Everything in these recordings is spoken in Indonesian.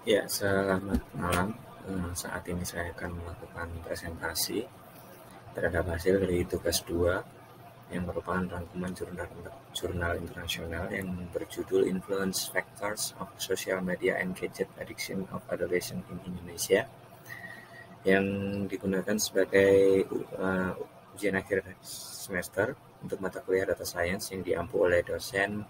Ya, selamat malam. Saat ini saya akan melakukan presentasi terhadap hasil dari tugas 2 yang merupakan rangkuman jurnal internasional yang berjudul Influence Factors of Social Media and Gadget Addiction of Adolescents in Indonesia, yang digunakan sebagai ujian akhir semester untuk mata kuliah Data Science yang diampu oleh dosen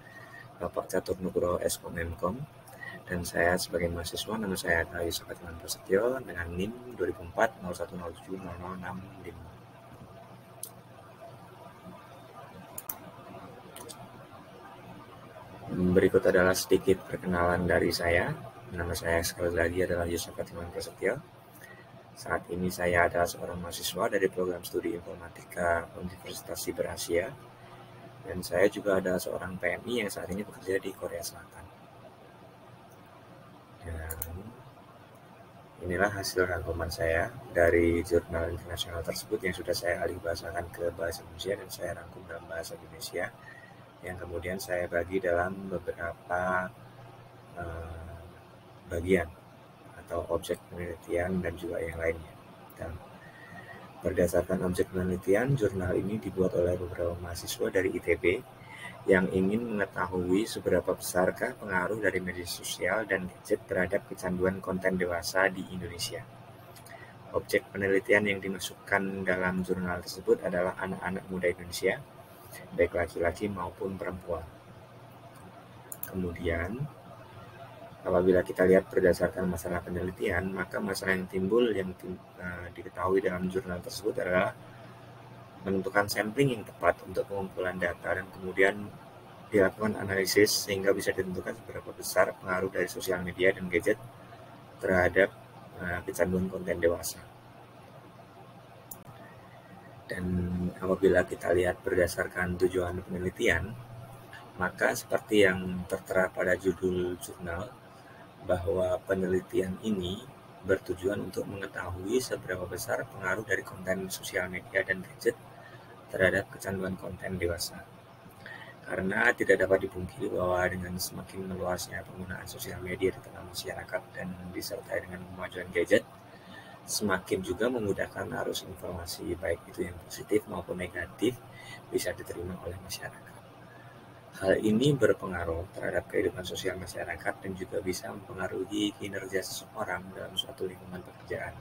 Bapak Catur Nugroho SKOM Memkom. Dan saya sebagai mahasiswa, nama saya adalah Yusuf Fatiman Prasetyo dengan NIM 2004 0107 0065. Berikut adalah sedikit perkenalan dari saya. Nama saya sekali lagi adalah Yusuf Fatiman Prasetyo. Saat ini saya adalah seorang mahasiswa dari program studi informatika Universitas Siber Asia, dan saya juga adalah seorang PMI yang saat ini bekerja di Korea Selatan. Dan inilah hasil rangkuman saya dari jurnal internasional tersebut yang sudah saya alih bahasakan ke bahasa Indonesia, dan saya rangkum dalam bahasa Indonesia yang kemudian saya bagi dalam beberapa bagian atau objek penelitian dan juga yang lainnya. Dan berdasarkan objek penelitian, jurnal ini dibuat oleh beberapa mahasiswa dari ITB yang ingin mengetahui seberapa besarkah pengaruh dari media sosial dan gadget terhadap kecanduan konten dewasa di Indonesia. Objek penelitian yang dimasukkan dalam jurnal tersebut adalah anak-anak muda Indonesia, baik laki-laki maupun perempuan. Kemudian, apabila kita lihat berdasarkan masalah penelitian, maka masalah yang timbul yang diketahui dalam jurnal tersebut adalah menentukan sampling yang tepat untuk pengumpulan data dan kemudian dilakukan analisis sehingga bisa ditentukan seberapa besar pengaruh dari sosial media dan gadget terhadap kecanduan konten dewasa. Dan apabila kita lihat berdasarkan tujuan penelitian, maka seperti yang tertera pada judul jurnal, bahwa penelitian ini bertujuan untuk mengetahui seberapa besar pengaruh dari konten sosial media dan gadget terhadap kecanduan konten dewasa. Karena tidak dapat dipungkiri bahwa dengan semakin meluasnya penggunaan sosial media di tengah masyarakat dan disertai dengan kemajuan gadget, semakin juga memudahkan arus informasi baik itu yang positif maupun negatif bisa diterima oleh masyarakat. Hal ini berpengaruh terhadap kehidupan sosial masyarakat dan juga bisa mempengaruhi kinerja seseorang dalam suatu lingkungan pekerjaan.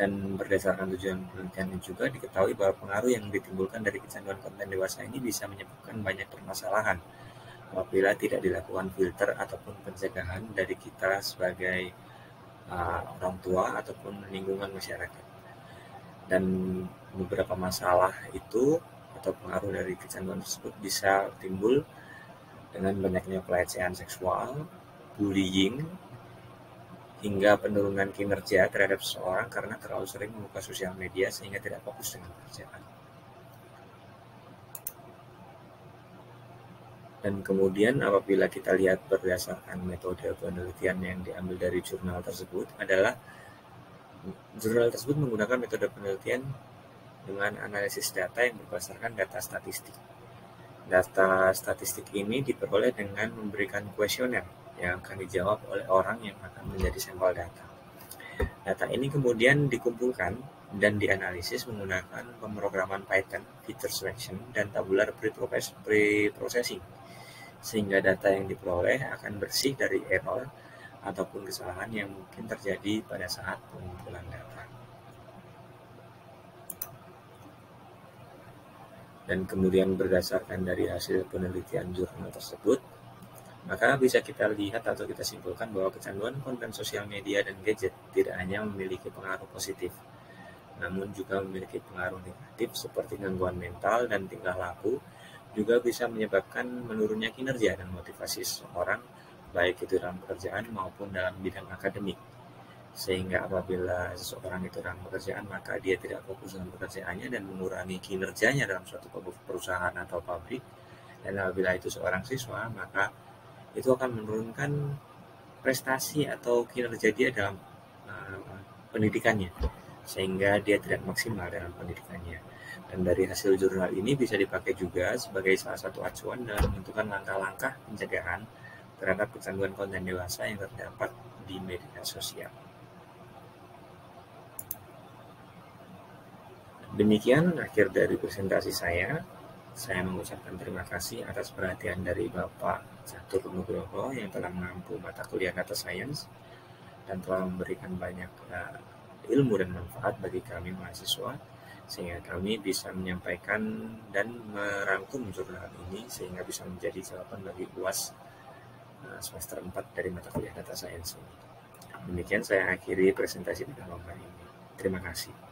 Dan berdasarkan tujuan penelitian juga diketahui bahwa pengaruh yang ditimbulkan dari kecanduan konten dewasa ini bisa menyebabkan banyak permasalahan apabila tidak dilakukan filter ataupun pencegahan dari kita sebagai orang tua ataupun lingkungan masyarakat. Dan beberapa masalah itu atau pengaruh dari kecanduan tersebut bisa timbul dengan banyaknya pelecehan seksual, bullying, hingga penurunan kinerja terhadap seseorang karena terlalu sering membuka sosial media sehingga tidak fokus dengan pekerjaan. Dan kemudian apabila kita lihat berdasarkan metode penelitian yang diambil dari jurnal tersebut adalah jurnal tersebut menggunakan metode penelitian dengan analisis data yang berdasarkan data statistik. Data statistik ini diperoleh dengan memberikan kuesioner yang akan dijawab oleh orang yang akan menjadi sampel data. Data ini kemudian dikumpulkan dan dianalisis menggunakan pemrograman Python, feature selection, dan tabular pre-processing, sehingga data yang diperoleh akan bersih dari error ataupun kesalahan yang mungkin terjadi pada saat pengumpulan data. Dan kemudian berdasarkan dari hasil penelitian jurnal tersebut, maka bisa kita lihat atau kita simpulkan bahwa kecanduan konten sosial media dan gadget tidak hanya memiliki pengaruh positif, namun juga memiliki pengaruh negatif seperti gangguan mental dan tingkah laku, juga bisa menyebabkan menurunnya kinerja dan motivasi seseorang, baik itu dalam pekerjaan maupun dalam bidang akademik. Sehingga apabila seseorang itu dalam pekerjaan, maka dia tidak fokus dalam pekerjaannya dan mengurangi kinerjanya dalam suatu perusahaan atau pabrik. Dan apabila itu seorang siswa, maka itu akan menurunkan prestasi atau kinerja dia dalam pendidikannya, sehingga dia tidak maksimal dalam pendidikannya. Dan dari hasil jurnal ini bisa dipakai juga sebagai salah satu acuan dalam menentukan langkah-langkah pencegahan terhadap kecanduan konten dewasa yang terdapat di media sosial. Demikian akhir dari presentasi saya. Saya mengucapkan terima kasih atas perhatian dari Bapak Catur Nugroho yang telah mengampu mata kuliah Data Science dan telah memberikan banyak ilmu dan manfaat bagi kami mahasiswa, sehingga kami bisa menyampaikan dan merangkum jurnal ini sehingga bisa menjadi jawaban bagi UAS semester 4 dari mata kuliah Data Science ini. Demikian saya akhiri presentasi pada lomba ini. Terima kasih.